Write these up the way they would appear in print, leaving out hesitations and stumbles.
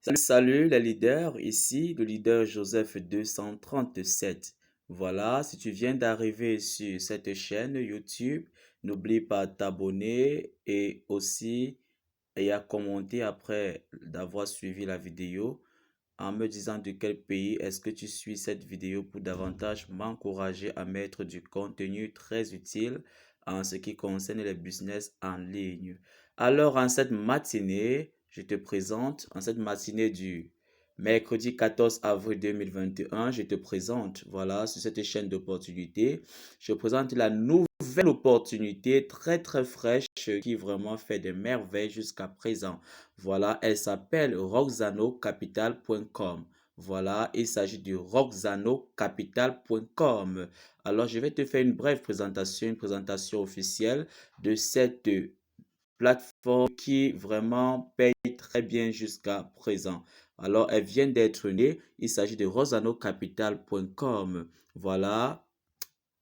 Salut les leaders, ici le leader Joseph 237. Voilà, si tu viens d'arriver sur cette chaîne YouTube, n'oublie pas de t'abonner et aussi à commenter après d'avoir suivi la vidéo en me disant de quel pays est-ce que tu suis cette vidéo pour davantage m'encourager à mettre du contenu très utile en ce qui concerne les business en ligne. Alors, en cette matinée, je te présente, en cette matinée du mercredi 14 avril 2021, je te présente, voilà, sur cette chaîne d'opportunités, je présente la nouvelle opportunité très très fraîche qui vraiment fait des merveilles jusqu'à présent. Voilà, elle s'appelle roxanocapital.com. Voilà, il s'agit du roxanocapital.com. Alors, je vais te faire une brève présentation, une présentation officielle de cette plateforme qui vraiment paye très bien jusqu'à présent. Alors, elle vient d'être née. Il s'agit de roxanocapital.com. Voilà.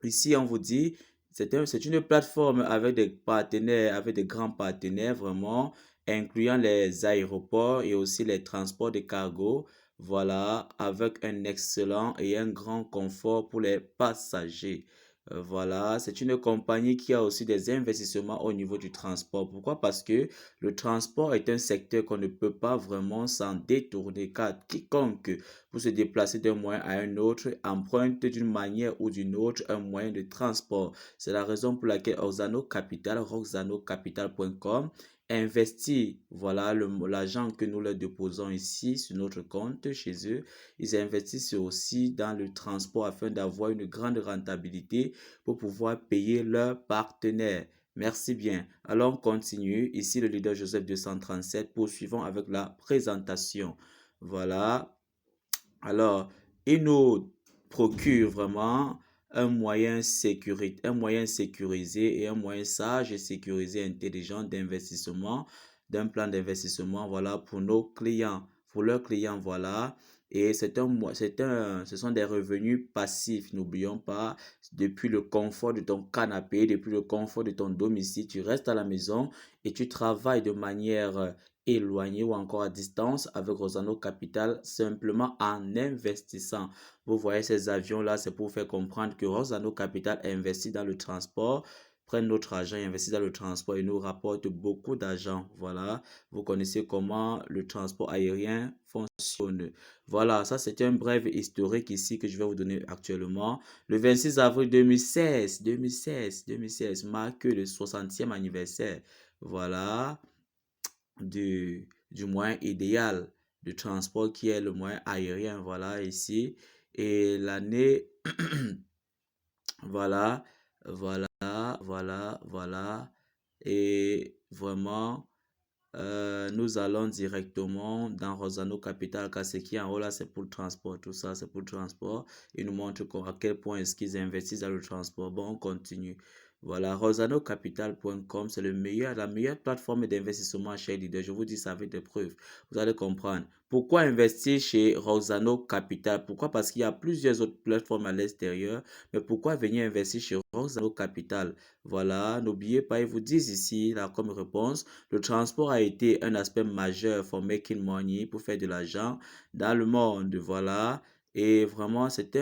Ici, on vous dit, c'est une plateforme avec des partenaires, avec des grands partenaires vraiment, incluant les aéroports et aussi les transports de cargo. Voilà, avec un excellent et un grand confort pour les passagers. Voilà, c'est une compagnie qui a aussi des investissements au niveau du transport. Pourquoi? Parce que le transport est un secteur qu'on ne peut pas vraiment s'en détourner, car quiconque pour se déplacer d'un moyen à un autre, emprunte d'une manière ou d'une autre un moyen de transport. C'est la raison pour laquelle Oxano Capital, roxanocapital.com, investit, voilà l'argent que nous leur déposons ici sur notre compte chez eux. Ils investissent aussi dans le transport afin d'avoir une grande rentabilité pour pouvoir payer leurs partenaires. Merci bien. Alors on continue. Ici le leader Joseph 237. Poursuivons avec la présentation. Voilà. Alors, il nous procure vraiment un moyen sécurisé et un moyen sage et sécurisé, intelligent d'investissement, d'un plan d'investissement, voilà, pour nos clients, pour leurs clients, voilà. Et ce sont des revenus passifs, n'oublions pas, depuis le confort de ton canapé, depuis le confort de ton domicile, tu restes à la maison et tu travailles de manière éloigné ou encore à distance avec Rosano Capital simplement en investissant. Vous voyez ces avions-là, c'est pour faire comprendre que Rosano Capital investit dans le transport, prennent notre argent et investit dans le transport et nous rapporte beaucoup d'argent. Voilà, vous connaissez comment le transport aérien fonctionne. Voilà, ça c'est un bref historique ici que je vais vous donner actuellement. Le 26 avril 2016 marque le 60e anniversaire. Voilà du moyen idéal de transport qui est le moyen aérien, voilà ici. Et l'année, voilà, voilà, voilà. Et vraiment, nous allons directement dans Rosano Capital, car ce qui est en haut là, c'est pour le transport. Tout ça, c'est pour le transport. Ils nous montrent à quel point est-ce qu'ils investissent dans le transport. Bon, on continue. Voilà, rosanocapital.com, c'est la meilleure plateforme d'investissement chez Leader. Je vous dis ça avec des preuves. Vous allez comprendre. Pourquoi investir chez Rosano Capital? Pourquoi? Parce qu'il y a plusieurs autres plateformes à l'extérieur. Mais pourquoi venir investir chez Rosano Capital? Voilà, n'oubliez pas, ils vous disent ici, là, comme réponse, le transport a été un aspect majeur for making money, pour faire de l'argent dans le monde, voilà. Et vraiment, c'est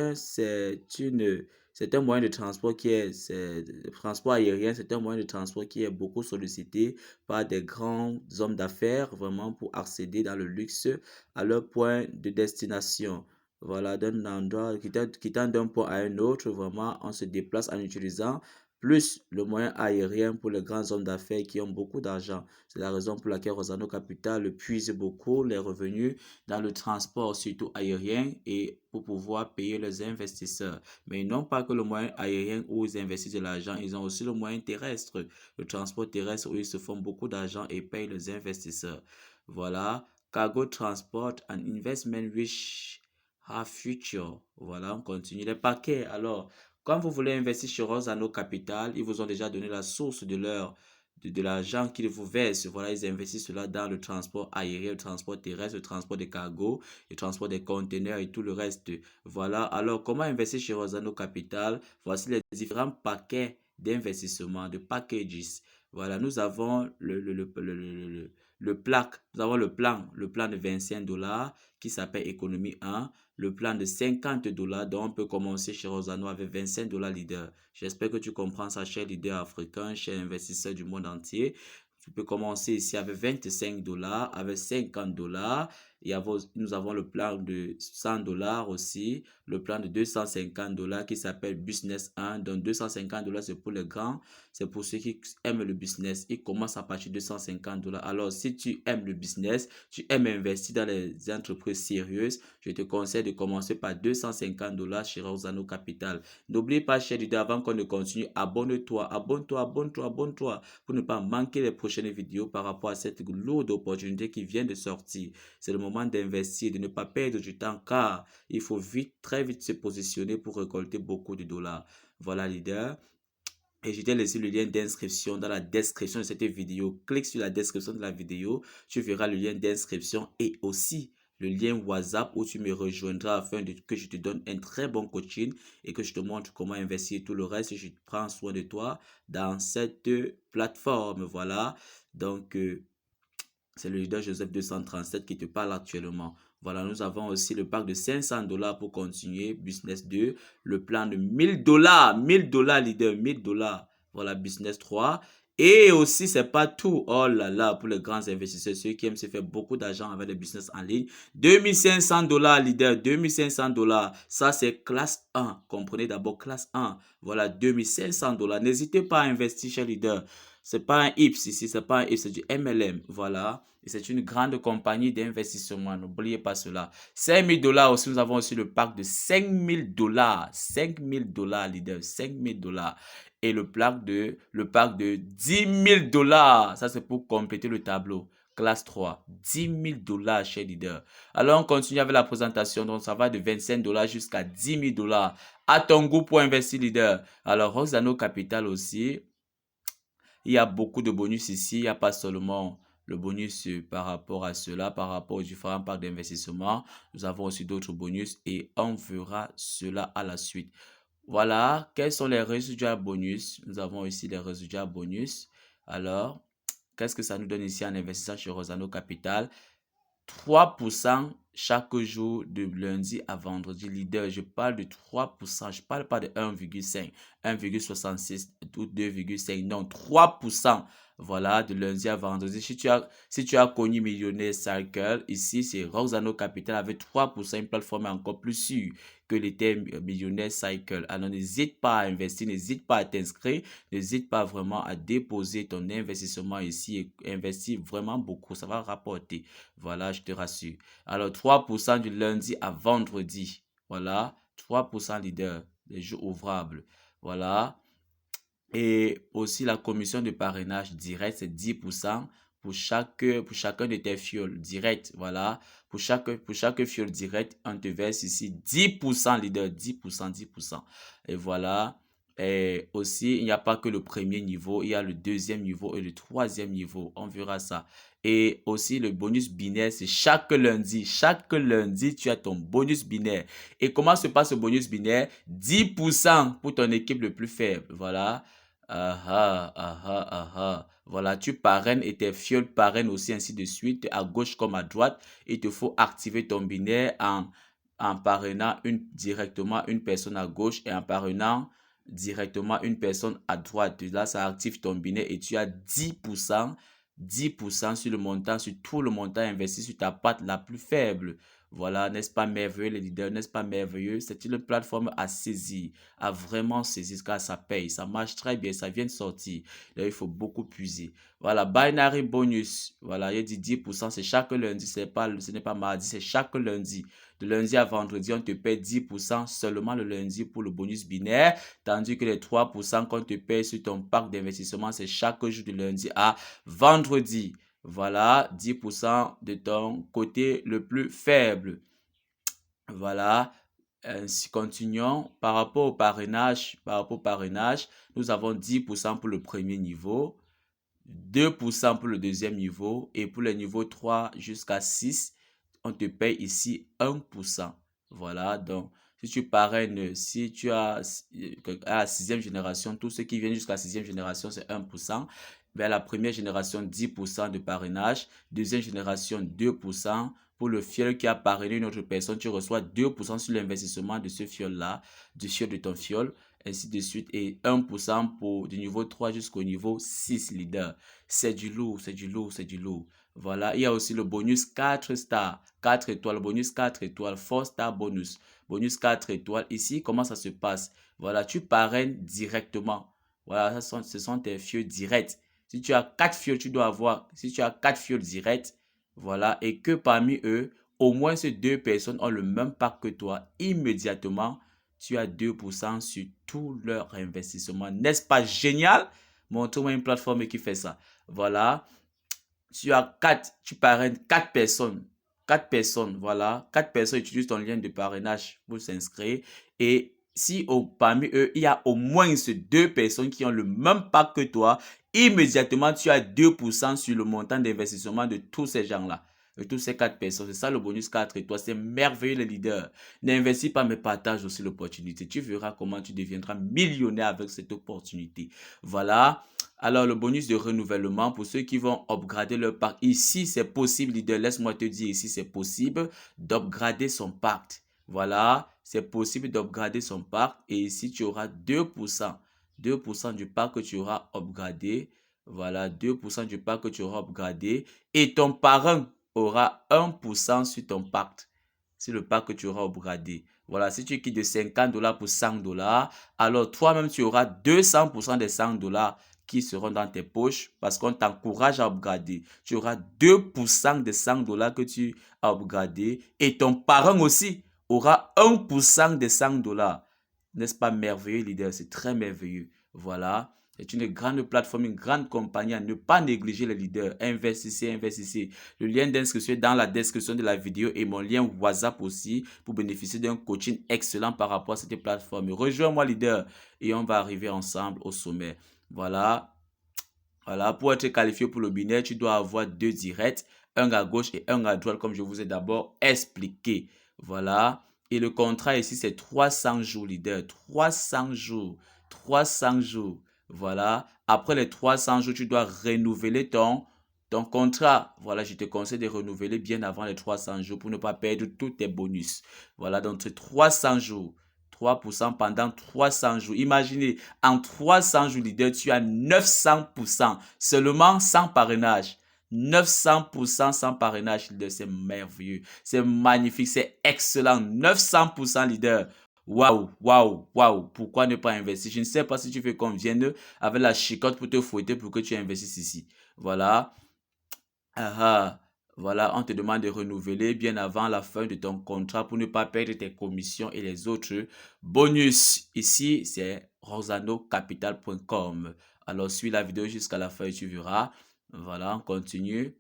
un moyen de transport le transport aérien, c'est un moyen de transport qui est beaucoup sollicité par des grands hommes d'affaires, vraiment pour accéder dans le luxe à leur point de destination. Voilà, d'un endroit, quittant d'un point à un autre, vraiment, on se déplace en utilisant plus le moyen aérien pour les grands hommes d'affaires qui ont beaucoup d'argent. C'est la raison pour laquelle Rosano Capital puise beaucoup les revenus dans le transport, surtout aérien, et pour pouvoir payer les investisseurs. Mais ils n'ont pas que le moyen aérien où ils investissent de l'argent, ils ont aussi le moyen terrestre, le transport terrestre où ils se font beaucoup d'argent et payent les investisseurs. Voilà, Cargo Transport and Investment which have future. Voilà, on continue. Les paquets, alors, quand vous voulez investir chez Rosano Capital, ils vous ont déjà donné la source de l'argent qu'ils vous versent. Voilà, ils investissent cela dans le transport aérien, le transport terrestre, le transport des cargos, le transport des conteneurs et tout le reste. Voilà, alors comment investir chez Rosano Capital? Voici les différents paquets d'investissement, de packages. Voilà, nous avons nous avons le plan de 25 dollars qui s'appelle Économie 1, le plan de 50 dollars, donc on peut commencer chez Rosano avec 25 dollars leader. J'espère que tu comprends ça, cher leader africain, cher investisseur du monde entier. Tu peux commencer ici avec 25 dollars, avec 50 dollars. Nous avons le plan de 100 dollars aussi, le plan de 250 dollars qui s'appelle Business 1. Donc 250 dollars, c'est pour les grands, c'est pour ceux qui aiment le business. Ils commencent à partir de 250 dollars. Alors, si tu aimes le business, tu aimes investir dans les entreprises sérieuses, je te conseille de commencer par 250 dollars chez Rosano Capital. N'oublie pas, cher leader, avant qu'on ne continue, abonne-toi, abonne-toi, abonne-toi, abonne-toi pour ne pas manquer les prochaines vidéos par rapport à cette lourde opportunité qui vient de sortir. C'est le moment d'investir, de ne pas perdre du temps car il faut vite, très vite se positionner pour récolter beaucoup de dollars. Voilà, leader. Et je t'ai laissé le lien d'inscription dans la description de cette vidéo. Clique sur la description de la vidéo. Tu verras le lien d'inscription et aussi le lien WhatsApp où tu me rejoindras afin que je te donne un très bon coaching et que je te montre comment investir tout le reste. Je prends soin de toi dans cette plateforme. Voilà. Donc, c'est le leader Joseph 237 qui te parle actuellement. Voilà, nous avons aussi le pack de 500 dollars pour continuer. Business 2. Le plan de 1000 dollars. 1000 dollars, leader. 1000 dollars. Voilà, business 3. Et aussi, c'est pas tout. Oh là là, pour les grands investisseurs, ceux qui aiment se faire beaucoup d'argent avec les business en ligne. 2500 dollars, leader. 2500 dollars. Ça, c'est classe 1. Comprenez d'abord classe 1. Voilà, 2500 dollars. N'hésitez pas à investir chez leader. C'est pas un IPS ici, c'est pas un IPS, c'est du MLM. Voilà. Et c'est une grande compagnie d'investissement. N'oubliez pas cela. 5000 dollars aussi. Nous avons aussi le pack de 5000 dollars. 5000 dollars, leader. 5000 dollars. Et le pack de 10 000 dollars. Ça, c'est pour compléter le tableau. Classe 3. 10 000 dollars chez leader. Alors, on continue avec la présentation. Donc, ça va de 25 dollars jusqu'à 10 000 dollars. À ton goût pour investir, leader. Alors, Rosano Capital aussi. Il y a beaucoup de bonus ici. Il n'y a pas seulement le bonus par rapport à cela, par rapport aux différents parcs d'investissement. Nous avons aussi d'autres bonus et on verra cela à la suite. Voilà, quels sont les résultats bonus? Nous avons ici les résultats bonus. Alors, qu'est-ce que ça nous donne ici en investissant chez Rosano Capital? 3% chaque jour de lundi à vendredi. Leader, je parle de 3%. Je ne parle pas de 1,5, 1,66 ou 2,5. Non, 3%. Voilà, de lundi à vendredi. Si tu as connu Millionnaire Cycle, ici, c'est Rosano Capital avec 3%, une plateforme encore plus sûre que l'était Millionnaire Cycle. Alors, n'hésite pas à investir, n'hésite pas à t'inscrire, n'hésite pas vraiment à déposer ton investissement ici et investir vraiment beaucoup. Ça va rapporter. Voilà, je te rassure. Alors, 3% du lundi à vendredi. Voilà, 3% leader, les jours ouvrables. Voilà. Et aussi la commission de parrainage direct, c'est 10% pour chacun de tes fioles direct. Voilà. Pour chaque fiole direct, on te verse ici 10% leader, 10%, 10%. Et voilà. Et aussi, il n'y a pas que le premier niveau, il y a le deuxième niveau et le troisième niveau. On verra ça. Et aussi, le bonus binaire, c'est chaque lundi. Chaque lundi, tu as ton bonus binaire. Et comment se passe ce bonus binaire? 10% pour ton équipe le plus faible. Voilà. Ah ah, ah ah, ah ah. Voilà, tu parraines et tes fioles parrainent aussi, ainsi de suite, à gauche comme à droite. Il te faut activer ton binaire en parrainant directement une personne à gauche et en parrainant directement une personne à droite. Là, ça active ton binaire et tu as 10%, 10% sur le montant, sur tout le montant investi sur ta patte la plus faible. Voilà, n'est-ce pas merveilleux les leaders, n'est-ce pas merveilleux? C'est une plateforme à saisir, à vraiment saisir, car ça paye, ça marche très bien, ça vient de sortir. Là, il faut beaucoup puiser. Voilà, binary bonus, voilà, il dit 10%, c'est chaque lundi, ce n'est pas mardi, c'est chaque lundi. De lundi à vendredi, on te paie 10% seulement le lundi pour le bonus binaire, tandis que les 3% qu'on te paie sur ton parc d'investissement, c'est chaque jour de lundi à vendredi. Voilà, 10% de ton côté le plus faible. Voilà. Ainsi, continuons. Par rapport au parrainage, nous avons 10% pour le premier niveau, 2% pour le deuxième niveau et pour le niveau 3 jusqu'à 6, on te paye ici 1%. Voilà, donc si tu parraines, si tu as à la sixième génération, tous ceux qui viennent jusqu'à la sixième génération, c'est 1%. vers la première génération 10% de parrainage, deuxième génération 2%. Pour le fiole qui a parrainé une autre personne, tu reçois 2% sur l'investissement de ce fiole-là, du fiole de ton fiole, ainsi de suite, et 1% pour du niveau 3 jusqu'au niveau 6 leader. C'est du lourd, c'est du lourd, c'est du lourd. Voilà, il y a aussi le bonus 4 stars, 4 étoiles, bonus 4 étoiles, 4 star bonus, bonus 4 étoiles. Ici, comment ça se passe? Voilà, tu parraines directement. Voilà, ce sont tes fioles directs. Si tu as 4 fioles, tu dois avoir, si tu as 4 fioles directs, voilà, et que parmi eux, au moins ces deux personnes ont le même pack que toi, immédiatement, tu as 2% sur tout leur investissement. N'est-ce pas génial? Montre-moi une plateforme qui fait ça. Voilà. Tu parraines 4 personnes. 4 personnes, voilà. 4 personnes utilisent ton lien de parrainage pour s'inscrire. Et si parmi eux, il y a au moins ces 2 personnes qui ont le même pack que toi, immédiatement, tu as 2% sur le montant d'investissement de tous ces gens-là. De tous ces 4 personnes. C'est ça le bonus 4 et toi. C'est merveilleux, les leaders. N'investis pas, mais partage aussi l'opportunité. Tu verras comment tu deviendras millionnaire avec cette opportunité. Voilà. Alors, le bonus de renouvellement pour ceux qui vont upgrader leur parc. Ici, c'est possible, leader. Laisse-moi te dire, ici, c'est possible d'upgrader son parc. Voilà, c'est possible d'upgrader son parc. Et ici, tu auras 2%. 2% du parc que tu auras upgradé. Voilà, 2% du parc que tu auras upgradé. Et ton parrain aura 1% sur ton parc. C'est le parc que tu auras upgradé. Voilà, si tu quittes de $50 pour $100, alors toi-même, tu auras 200% des $100 qui seront dans tes poches parce qu'on t'encourage à upgrader. Tu auras 2% des $100 que tu as upgradé et ton parent aussi aura 1% des $100. N'est-ce pas merveilleux, leader? C'est très merveilleux. Voilà. C'est une grande plateforme, une grande compagnie à ne pas négliger les leaders. Investissez, investissez. Le lien d'inscription est dans la description de la vidéo et mon lien WhatsApp aussi pour bénéficier d'un coaching excellent par rapport à cette plateforme. Rejoins-moi, leader, et on va arriver ensemble au sommet. Voilà. Voilà, pour être qualifié pour le binaire, tu dois avoir 2 directs, un à gauche et un à droite, comme je vous ai d'abord expliqué. Voilà. Et le contrat ici, c'est 300 jours, leader. 300 jours. 300 jours. Voilà. Après les 300 jours, tu dois renouveler ton contrat. Voilà, je te conseille de renouveler bien avant les 300 jours pour ne pas perdre tous tes bonus. Voilà, donc c'est 300 jours. 3% pendant 300 jours. Imaginez, en 300 jours, leader, tu as 900% seulement sans parrainage. 900% sans parrainage, leader, c'est merveilleux. C'est magnifique, c'est excellent. 900% leader. Waouh, waouh, waouh. Pourquoi ne pas investir? Je ne sais pas si tu veux qu'on vienne avec la chicotte pour te fouetter pour que tu investisses ici. Voilà. Ah, ah. Voilà, on te demande de renouveler bien avant la fin de ton contrat pour ne pas perdre tes commissions et les autres bonus. Ici, c'est rosanocapital.com. Alors, suis la vidéo jusqu'à la fin et tu verras. Voilà, on continue.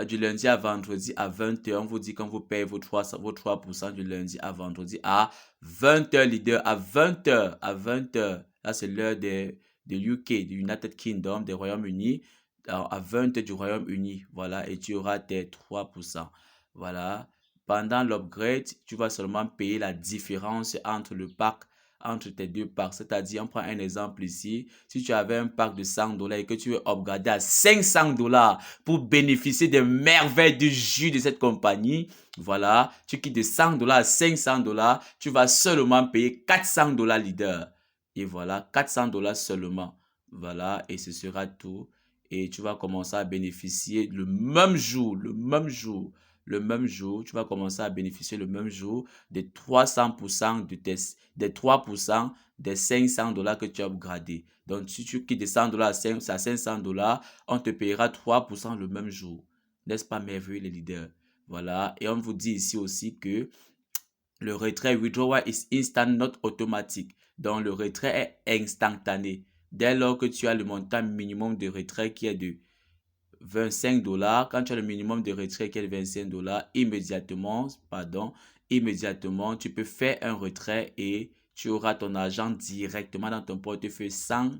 Du lundi à vendredi à 20h, on vous dit qu'on vous paye vos 3% du lundi à vendredi à 20h, leader, à 20h, à 20h. Là, c'est l'heure de UK, du United Kingdom, des Royaumes-Unis, à 20h du Royaume-Uni. Voilà, et tu auras tes 3%. Voilà. Pendant l'upgrade, tu vas seulement payer la différence entre le pack entre tes deux packs. C'est-à-dire, on prend un exemple ici. Si tu avais un pack de $100 et que tu veux upgrader à $500 pour bénéficier des merveilles du jus de cette compagnie, voilà, tu quittes de $100 à $500, tu vas seulement payer $400, leader. Et voilà, $400 seulement. Voilà, et ce sera tout. Et tu vas commencer à bénéficier le même jour, tu vas commencer à bénéficier le même jour des 300% des 3% des $500 que tu as upgradé. Donc, si tu quittes de $100 à $500, on te payera 3% le même jour. N'est-ce pas merveilleux, les leaders? Voilà. Et on vous dit ici aussi que le retrait withdrawal is instant, not automatique. Donc, le retrait est instantané. Dès lors que tu as le montant minimum de retrait qui est de $25, quand tu as le minimum de retrait qui est de $25, immédiatement, tu peux faire un retrait et tu auras ton argent directement dans ton portefeuille sans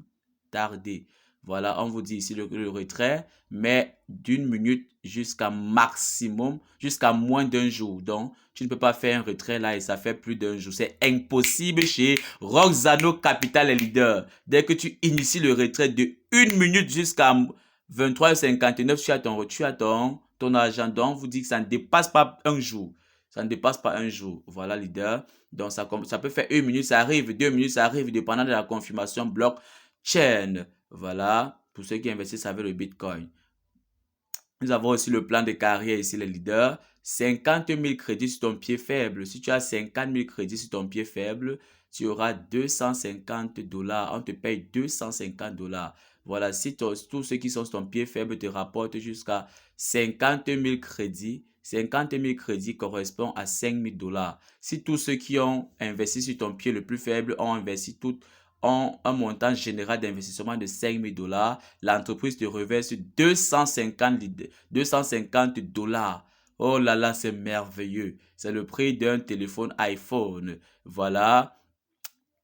tarder. Voilà, on vous dit ici le retrait, mais d'1 minute jusqu'à maximum, jusqu'à moins d'1 jour. Donc, tu ne peux pas faire un retrait là et ça fait plus d'1 jour. C'est impossible chez Roxano Capital et Leader. Dès que tu inities le retrait de 1 minute jusqu'à 23h59, tu as ton argent. Donc, on vous dit que ça ne dépasse pas 1 jour. Ça ne dépasse pas 1 jour. Voilà, Leader. Donc, ça peut faire 1 minute, ça arrive, 2 minutes, ça arrive, dépendant de la confirmation blockchain. Voilà, pour ceux qui investissent avec le Bitcoin. Nous avons aussi le plan de carrière ici, les leaders. 50 000 crédits sur ton pied faible. Si tu as 50 000 crédits sur ton pied faible, tu auras 250 $. On te paye 250 $. Voilà, si tous ceux qui sont sur ton pied faible te rapportent jusqu'à 50 000 crédits, 50 000 crédits correspond à 5 000 $. Si tous ceux qui ont investi sur ton pied le plus faible ont investi ont un montant général d'investissement de 5 000 $, l'entreprise te reverse 250 $. Oh là là, c'est merveilleux. C'est le prix d'un téléphone iPhone. Voilà.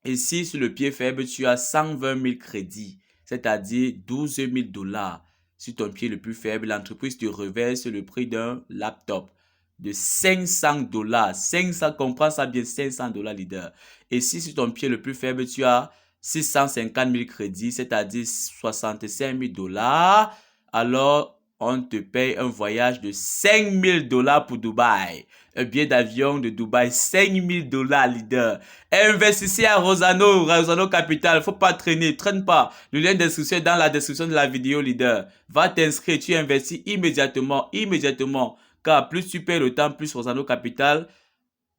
Ici, sur le pied faible, tu as 120 000 crédits, c'est-à-dire 12 000 $. Sur ton pied le plus faible, l'entreprise te reverse le prix d'un laptop de 500 $. 500, comprends ça bien, 500 $, leader. Et si sur ton pied le plus faible, tu as 650 000 crédits, c'est-à-dire 65 000 $, alors on te paye un voyage de 5 000 $ pour Dubaï. Un billet d'avion de Dubaï, 5 000 $, leader. Investissez à Roxano Capital. Faut pas traîner, traîne pas. Le lien d'inscription est dans la description de la vidéo, leader. Va t'inscrire, tu investis immédiatement. Car plus tu perds le temps, plus Roxano Capital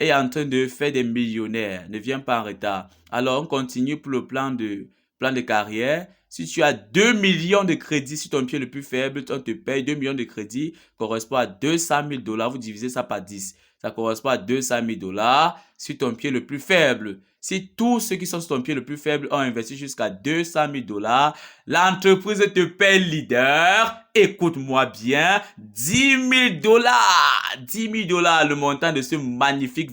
est en train de faire des millionnaires. Ne viens pas en retard. Alors, on continue pour le plan de carrière. Si tu as 2 millions de crédits sur ton pied le plus faible, on te paye 2 millions de crédits, correspond à 200 000 $. Vous divisez ça par 10. Ça correspond à 200 000 $ sur ton pied le plus faible. Si tous ceux qui sont sur ton pied le plus faible ont investi jusqu'à 200 000 $, l'entreprise te paye, leader. Écoute-moi bien, 10 000 $. 10 000 $, le montant de ce magnifique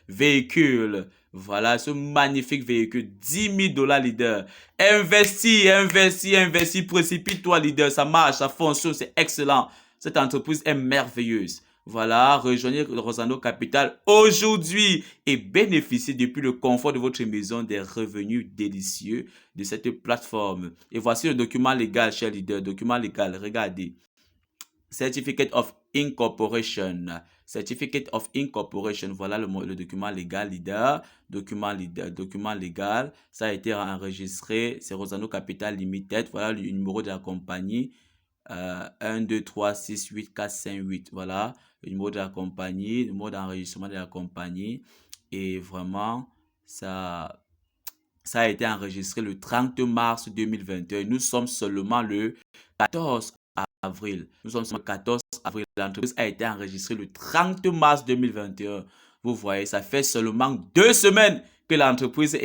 véhicule. Voilà, ce magnifique véhicule. 10 000 $, leader. Investis. Précipite-toi, leader. Ça marche, ça fonctionne, c'est excellent. Cette entreprise est merveilleuse. Voilà, rejoignez Roxano Capital aujourd'hui et bénéficiez depuis le confort de votre maison des revenus délicieux de cette plateforme. Et voici le document légal, cher leader. Document légal, regardez. Certificate of Incorporation. Certificate of Incorporation. Voilà le document légal, leader. Document légal. Ça a été enregistré. C'est Roxano Capital Limited. Voilà le numéro de la compagnie. 1, 2, 3, 6, 8, 4, 5, 8. Voilà le numéro de la compagnie, le numéro d'enregistrement de la compagnie. Et vraiment, ça a été enregistré le 30 mars 2021. Nous sommes seulement le 14 avril. Nous sommes le 14 avril. L'entreprise a été enregistrée le 30 mars 2021. Vous voyez, ça fait seulement 2 semaines que l'entreprise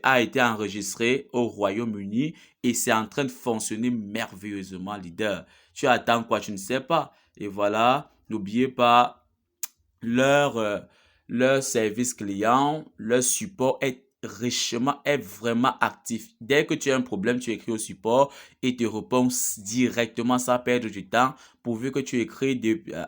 a été enregistrée au Royaume-Uni et c'est en train de fonctionner merveilleusement, leader. Tu attends quoi? Tu ne sais pas. Et voilà, n'oubliez pas leur service client, leur support est vraiment actif. Dès que tu as un problème, tu écris au support et te répond directement sans perdre du temps, pourvu que tu écris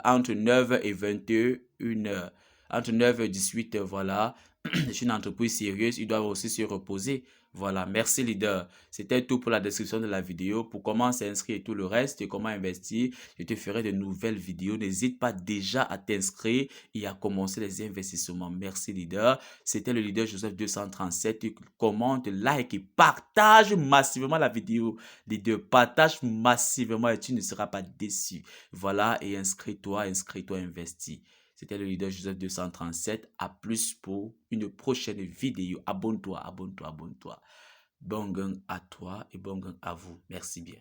entre 9 et 21 heures. Entre 9 et 18 heures, voilà. C'est une entreprise sérieuse, ils doivent aussi se reposer. Voilà, merci leader. C'était tout pour la description de la vidéo. Pour comment s'inscrire et tout le reste et comment investir, je te ferai de nouvelles vidéos. N'hésite pas déjà à t'inscrire et à commencer les investissements. Merci leader. C'était le leader Joseph 237. Commente, like et partage massivement la vidéo. Leader, partage massivement et tu ne seras pas déçu. Voilà, et inscris-toi, investis. C'était le leader Joseph 237. À plus pour une prochaine vidéo. Abonne-toi. Bon gain à toi et bon gain à vous. Merci bien.